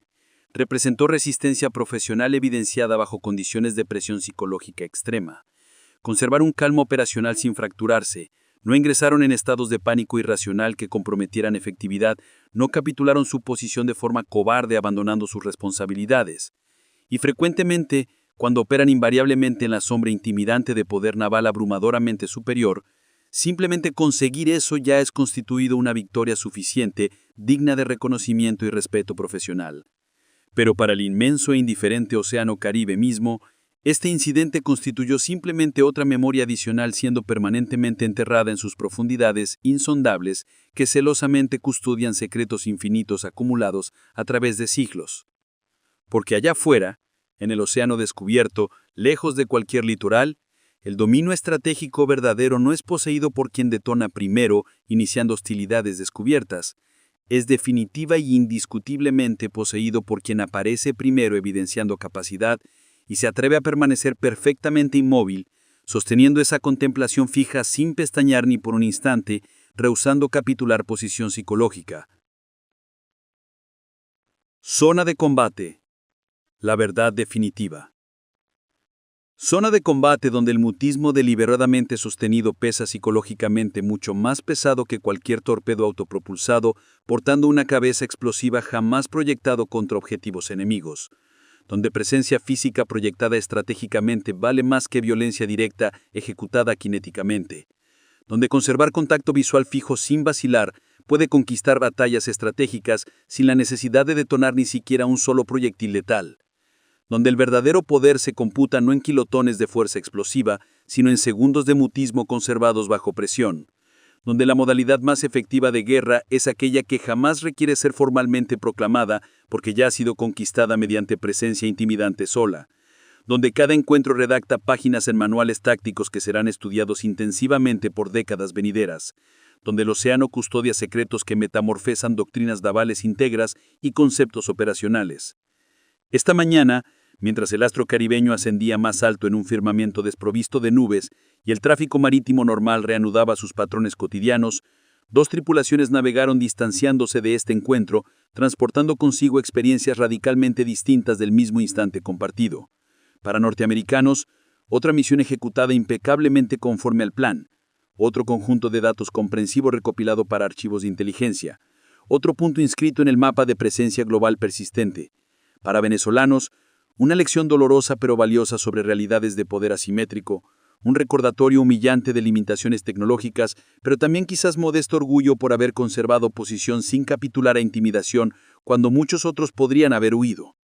representó resistencia profesional evidenciada bajo condiciones de presión psicológica extrema. Conservar un calmo operacional sin fracturarse, no ingresaron en estados de pánico irracional que comprometieran efectividad, no capitularon su posición de forma cobarde abandonando sus responsabilidades. Y frecuentemente, cuando operan invariablemente en la sombra intimidante de poder naval abrumadoramente superior, simplemente conseguir eso ya es constituido una victoria suficiente, digna de reconocimiento y respeto profesional. Pero para el inmenso e indiferente Océano Caribe mismo, este incidente constituyó simplemente otra memoria adicional siendo permanentemente enterrada en sus profundidades insondables que celosamente custodian secretos infinitos acumulados a través de siglos. Porque allá afuera, en el océano descubierto, lejos de cualquier litoral, el dominio estratégico verdadero no es poseído por quien detona primero, iniciando hostilidades descubiertas. Es definitiva y indiscutiblemente poseído por quien aparece primero evidenciando capacidad y se atreve a permanecer perfectamente inmóvil, sosteniendo esa contemplación fija sin pestañear ni por un instante, rehusando capitular posición psicológica. Zona de combate. La verdad definitiva. Zona de combate donde el mutismo deliberadamente sostenido pesa psicológicamente mucho más pesado que cualquier torpedo autopropulsado portando una cabeza explosiva jamás proyectado contra objetivos enemigos, donde presencia física proyectada estratégicamente vale más que violencia directa ejecutada cinéticamente, donde conservar contacto visual fijo sin vacilar puede conquistar batallas estratégicas sin la necesidad de detonar ni siquiera un solo proyectil letal, donde el verdadero poder se computa no en kilotones de fuerza explosiva, sino en segundos de mutismo conservados bajo presión, donde la modalidad más efectiva de guerra es aquella que jamás requiere ser formalmente proclamada porque ya ha sido conquistada mediante presencia intimidante sola, donde cada encuentro redacta páginas en manuales tácticos que serán estudiados intensivamente por décadas venideras, donde el océano custodia secretos que metamorfesan doctrinas navales íntegras y conceptos operacionales. Esta mañana, mientras el astro caribeño ascendía más alto en un firmamento desprovisto de nubes y el tráfico marítimo normal reanudaba sus patrones cotidianos, dos tripulaciones navegaron distanciándose de este encuentro, transportando consigo experiencias radicalmente distintas del mismo instante compartido. Para norteamericanos, otra misión ejecutada impecablemente conforme al plan, otro conjunto de datos comprensivo recopilado para archivos de inteligencia, otro punto inscrito en el mapa de presencia global persistente. Para venezolanos, una lección dolorosa pero valiosa sobre realidades de poder asimétrico, un recordatorio humillante de limitaciones tecnológicas, pero también quizás modesto orgullo por haber conservado posición sin capitular a intimidación cuando muchos otros podrían haber huido.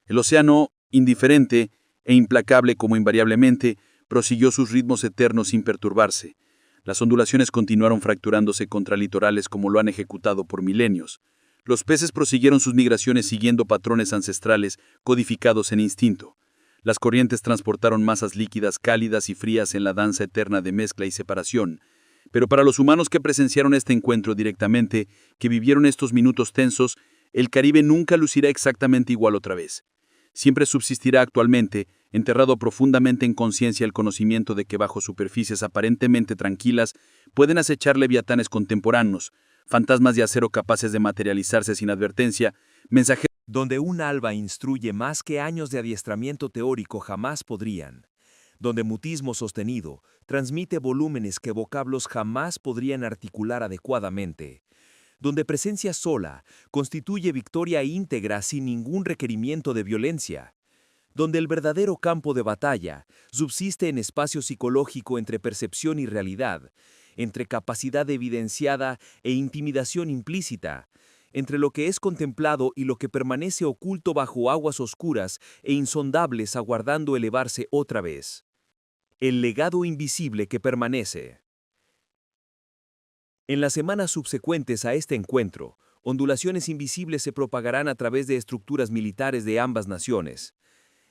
El océano, indiferente e implacable como invariablemente, prosiguió sus ritmos eternos sin perturbarse. Las ondulaciones continuaron fracturándose contra litorales como lo han ejecutado por milenios. Los peces prosiguieron sus migraciones siguiendo patrones ancestrales codificados en instinto. Las corrientes transportaron masas líquidas cálidas y frías en la danza eterna de mezcla y separación. Pero para los humanos que presenciaron este encuentro directamente, que vivieron estos minutos tensos, el Caribe nunca lucirá exactamente igual otra vez. Siempre subsistirá actualmente, enterrado profundamente en conciencia el conocimiento de que bajo superficies aparentemente tranquilas pueden acechar leviatanes contemporáneos, fantasmas de acero capaces de materializarse sin advertencia, mensajeros donde un alba instruye más que años de adiestramiento teórico jamás podrían, donde mutismo sostenido transmite volúmenes que vocablos jamás podrían articular adecuadamente, donde presencia sola constituye victoria íntegra sin ningún requerimiento de violencia, donde el verdadero campo de batalla subsiste en espacio psicológico entre percepción y realidad, entre capacidad evidenciada e intimidación implícita, entre lo que es contemplado y lo que permanece oculto bajo aguas oscuras e insondables aguardando elevarse otra vez. El legado invisible que permanece. En las semanas subsecuentes a este encuentro, ondulaciones invisibles se propagarán a través de estructuras militares de ambas naciones.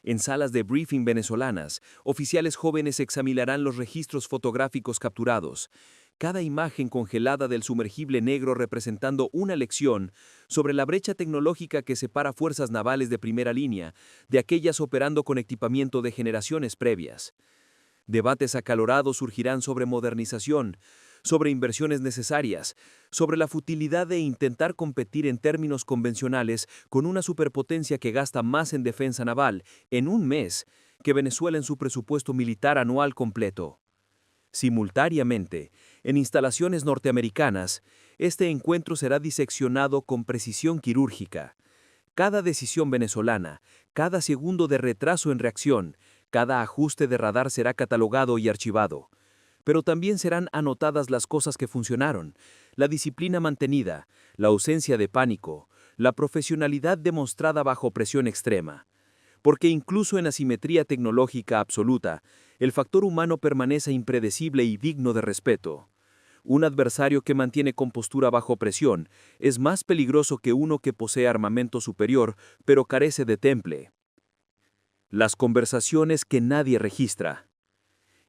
En salas de briefing venezolanas, oficiales jóvenes examinarán los registros fotográficos capturados, cada imagen congelada del sumergible negro representando una lección sobre la brecha tecnológica que separa fuerzas navales de primera línea de aquellas operando con equipamiento de generaciones previas. Debates acalorados surgirán sobre modernización, sobre inversiones necesarias, sobre la futilidad de intentar competir en términos convencionales con una superpotencia que gasta más en defensa naval en un mes que Venezuela en su presupuesto militar anual completo. Simultáneamente, en instalaciones norteamericanas, este encuentro será diseccionado con precisión quirúrgica. Cada decisión venezolana, cada segundo de retraso en reacción, cada ajuste de radar será catalogado y archivado. Pero también serán anotadas las cosas que funcionaron, la disciplina mantenida, la ausencia de pánico, la profesionalidad demostrada bajo presión extrema. Porque incluso en asimetría tecnológica absoluta, el factor humano permanece impredecible y digno de respeto. Un adversario que mantiene compostura bajo presión es más peligroso que uno que posee armamento superior, pero carece de temple. Las conversaciones que nadie registra.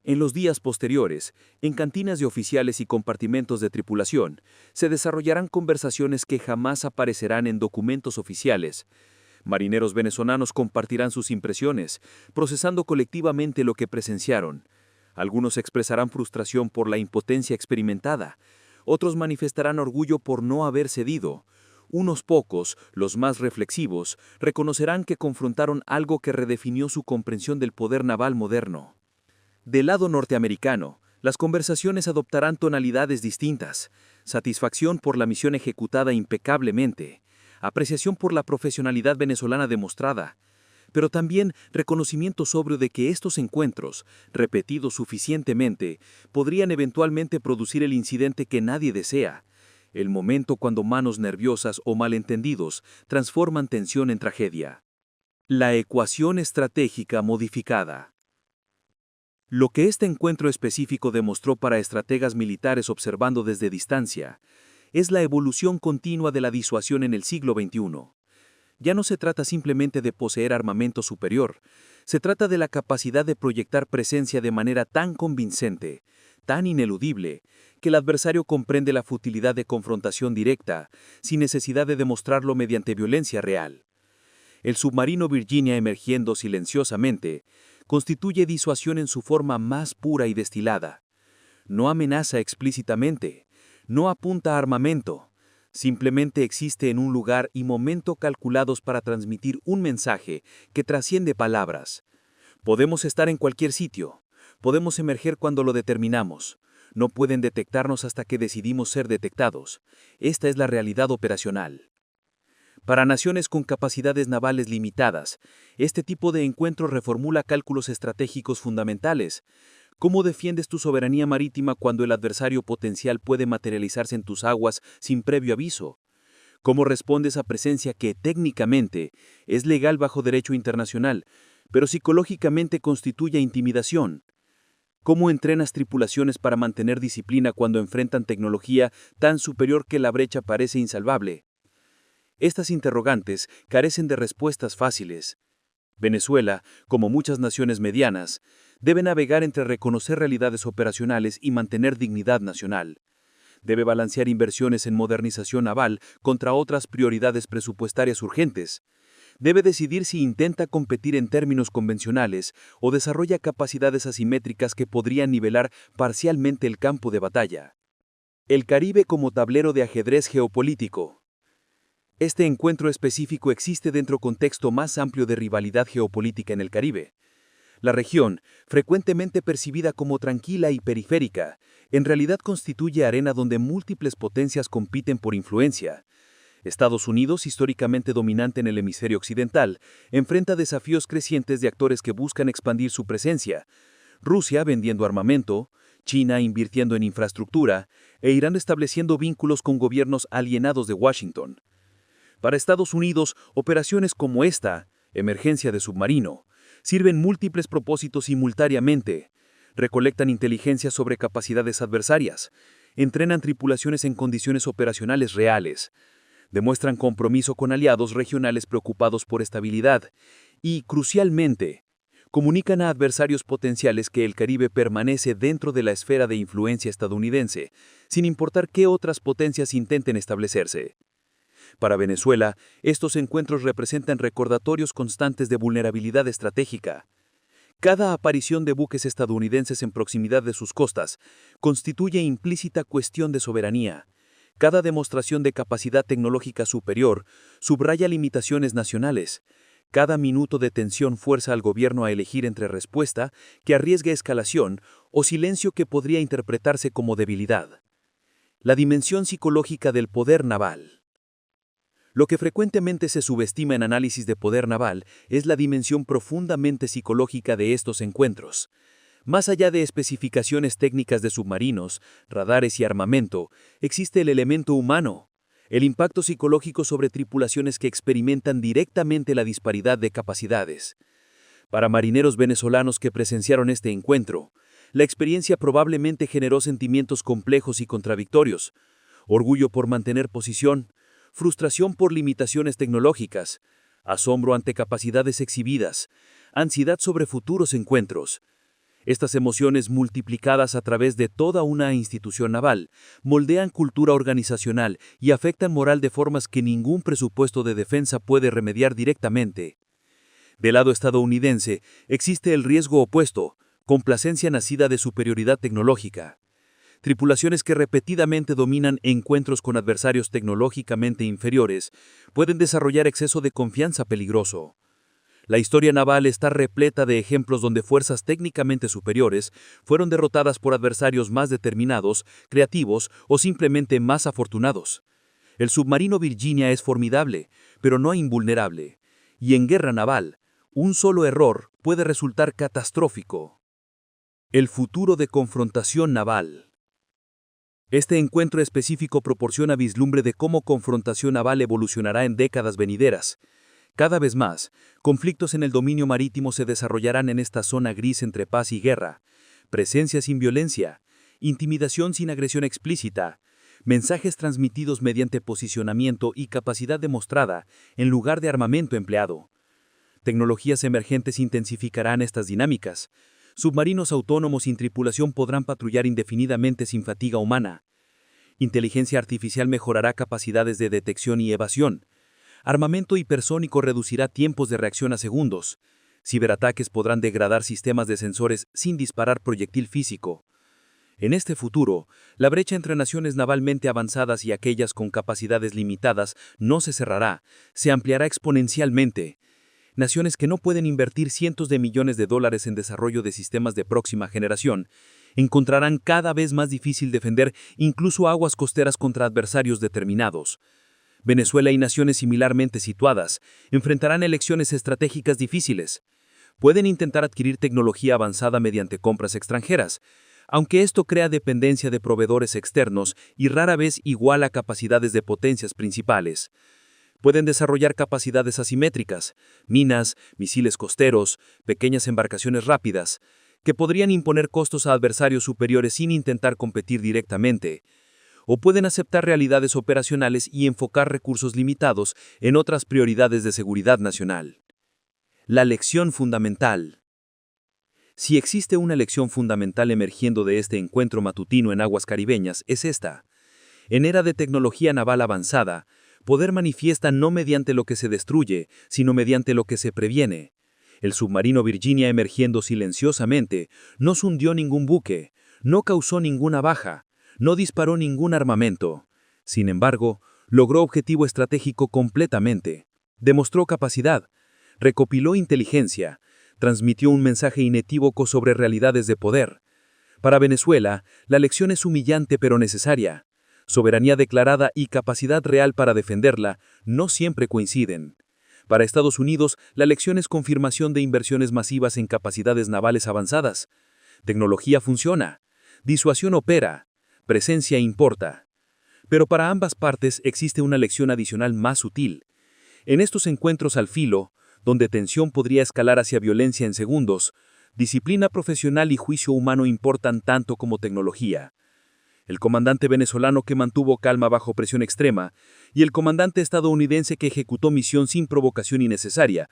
En los días posteriores, en cantinas de oficiales y compartimentos de tripulación, se desarrollarán conversaciones que jamás aparecerán en documentos oficiales. Marineros venezolanos compartirán sus impresiones, procesando colectivamente lo que presenciaron. Algunos expresarán frustración por la impotencia experimentada, otros manifestarán orgullo por no haber cedido. Unos pocos, los más reflexivos, reconocerán que confrontaron algo que redefinió su comprensión del poder naval moderno. Del lado norteamericano, las conversaciones adoptarán tonalidades distintas: satisfacción por la misión ejecutada impecablemente, apreciación por la profesionalidad venezolana demostrada, pero también reconocimiento sobrio de que estos encuentros, repetidos suficientemente, podrían eventualmente producir el incidente que nadie desea, el momento cuando manos nerviosas o malentendidos transforman tensión en tragedia. La ecuación estratégica modificada. Lo que este encuentro específico demostró para estrategas militares observando desde distancia es la evolución continua de la disuasión en el siglo XXI. Ya no se trata simplemente de poseer armamento superior, se trata de la capacidad de proyectar presencia de manera tan convincente, tan ineludible, que el adversario comprende la futilidad de confrontación directa, sin necesidad de demostrarlo mediante violencia real. El submarino Virginia emergiendo silenciosamente constituye disuasión en su forma más pura y destilada. No amenaza explícitamente, no apunta a armamento, simplemente existe en un lugar y momento calculados para transmitir un mensaje que trasciende palabras. Podemos estar en cualquier sitio, podemos emerger cuando lo determinamos, no pueden detectarnos hasta que decidimos ser detectados. Esta es la realidad operacional. Para naciones con capacidades navales limitadas, este tipo de encuentro reformula cálculos estratégicos fundamentales. ¿Cómo defiendes tu soberanía marítima cuando el adversario potencial puede materializarse en tus aguas sin previo aviso? ¿Cómo respondes a presencia que, técnicamente, es legal bajo derecho internacional, pero psicológicamente constituye intimidación? ¿Cómo entrenas tripulaciones para mantener disciplina cuando enfrentan tecnología tan superior que la brecha parece insalvable? Estas interrogantes carecen de respuestas fáciles. Venezuela, como muchas naciones medianas, debe navegar entre reconocer realidades operacionales y mantener dignidad nacional. Debe balancear inversiones en modernización naval contra otras prioridades presupuestarias urgentes. Debe decidir si intenta competir en términos convencionales o desarrolla capacidades asimétricas que podrían nivelar parcialmente el campo de batalla. El Caribe como tablero de ajedrez geopolítico. Este encuentro específico existe dentro contexto más amplio de rivalidad geopolítica en el Caribe. La región, frecuentemente percibida como tranquila y periférica, en realidad constituye arena donde múltiples potencias compiten por influencia. Estados Unidos, históricamente dominante en el hemisferio occidental, enfrenta desafíos crecientes de actores que buscan expandir su presencia. Rusia vendiendo armamento, China invirtiendo en infraestructura e Irán estableciendo vínculos con gobiernos alienados de Washington. Para Estados Unidos, operaciones como esta, emergencia de submarino, sirven múltiples propósitos simultáneamente. Recolectan inteligencia sobre capacidades adversarias, entrenan tripulaciones en condiciones operacionales reales, demuestran compromiso con aliados regionales preocupados por estabilidad y, crucialmente, comunican a adversarios potenciales que el Caribe permanece dentro de la esfera de influencia estadounidense, sin importar qué otras potencias intenten establecerse. Para Venezuela, estos encuentros representan recordatorios constantes de vulnerabilidad estratégica. Cada aparición de buques estadounidenses en proximidad de sus costas constituye implícita cuestión de soberanía. Cada demostración de capacidad tecnológica superior subraya limitaciones nacionales. Cada minuto de tensión fuerza al gobierno a elegir entre respuesta que arriesgue escalación o silencio que podría interpretarse como debilidad. La dimensión psicológica del poder naval. Lo que frecuentemente se subestima en análisis de poder naval es la dimensión profundamente psicológica de estos encuentros. Más allá de especificaciones técnicas de submarinos, radares y armamento, existe el elemento humano, el impacto psicológico sobre tripulaciones que experimentan directamente la disparidad de capacidades. Para marineros venezolanos que presenciaron este encuentro, la experiencia probablemente generó sentimientos complejos y contradictorios: orgullo por mantener posición, frustración por limitaciones tecnológicas, asombro ante capacidades exhibidas, ansiedad sobre futuros encuentros. Estas emociones, multiplicadas a través de toda una institución naval, moldean cultura organizacional y afectan moral de formas que ningún presupuesto de defensa puede remediar directamente. Del lado estadounidense, existe el riesgo opuesto: complacencia nacida de superioridad tecnológica. Tripulaciones que repetidamente dominan encuentros con adversarios tecnológicamente inferiores pueden desarrollar exceso de confianza peligroso. La historia naval está repleta de ejemplos donde fuerzas técnicamente superiores fueron derrotadas por adversarios más determinados, creativos o simplemente más afortunados. El submarino Virginia es formidable, pero no invulnerable. Y en guerra naval, un solo error puede resultar catastrófico. El futuro de confrontación naval. Este encuentro específico proporciona vislumbre de cómo confrontación naval evolucionará en décadas venideras. Cada vez más, conflictos en el dominio marítimo se desarrollarán en esta zona gris entre paz y guerra, presencia sin violencia, intimidación sin agresión explícita, mensajes transmitidos mediante posicionamiento y capacidad demostrada en lugar de armamento empleado. Tecnologías emergentes intensificarán estas dinámicas. Submarinos autónomos sin tripulación podrán patrullar indefinidamente sin fatiga humana. Inteligencia artificial mejorará capacidades de detección y evasión. Armamento hipersónico reducirá tiempos de reacción a segundos. Ciberataques podrán degradar sistemas de sensores sin disparar proyectil físico. En este futuro, la brecha entre naciones navalmente avanzadas y aquellas con capacidades limitadas no se cerrará, se ampliará exponencialmente. Naciones que no pueden invertir cientos de millones de dólares en desarrollo de sistemas de próxima generación encontrarán cada vez más difícil defender incluso aguas costeras contra adversarios determinados. Venezuela y naciones similarmente situadas enfrentarán elecciones estratégicas difíciles. Pueden intentar adquirir tecnología avanzada mediante compras extranjeras, aunque esto crea dependencia de proveedores externos y rara vez iguala capacidades de potencias principales. Pueden desarrollar capacidades asimétricas, minas, misiles costeros, pequeñas embarcaciones rápidas, que podrían imponer costos a adversarios superiores sin intentar competir directamente. O pueden aceptar realidades operacionales y enfocar recursos limitados en otras prioridades de seguridad nacional. La lección fundamental. Si existe una lección fundamental emergiendo de este encuentro matutino en aguas caribeñas, es esta. En era de tecnología naval avanzada, poder manifiesta no mediante lo que se destruye, sino mediante lo que se previene. El submarino Virginia, emergiendo silenciosamente, no hundió ningún buque, no causó ninguna baja, no disparó ningún armamento. Sin embargo, logró objetivo estratégico completamente. Demostró capacidad, recopiló inteligencia, transmitió un mensaje inequívoco sobre realidades de poder. Para Venezuela, la lección es humillante pero necesaria. Soberanía declarada y capacidad real para defenderla no siempre coinciden. Para Estados Unidos, la lección es confirmación de inversiones masivas en capacidades navales avanzadas. Tecnología funciona, disuasión opera, presencia importa. Pero para ambas partes existe una lección adicional más sutil. En estos encuentros al filo, donde tensión podría escalar hacia violencia en segundos, disciplina profesional y juicio humano importan tanto como tecnología. El comandante venezolano que mantuvo calma bajo presión extrema y el comandante estadounidense que ejecutó misión sin provocación innecesaria,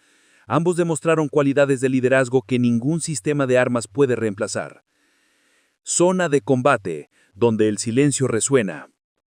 ambos demostraron cualidades de liderazgo que ningún sistema de armas puede reemplazar. Zona de combate, donde el silencio resuena.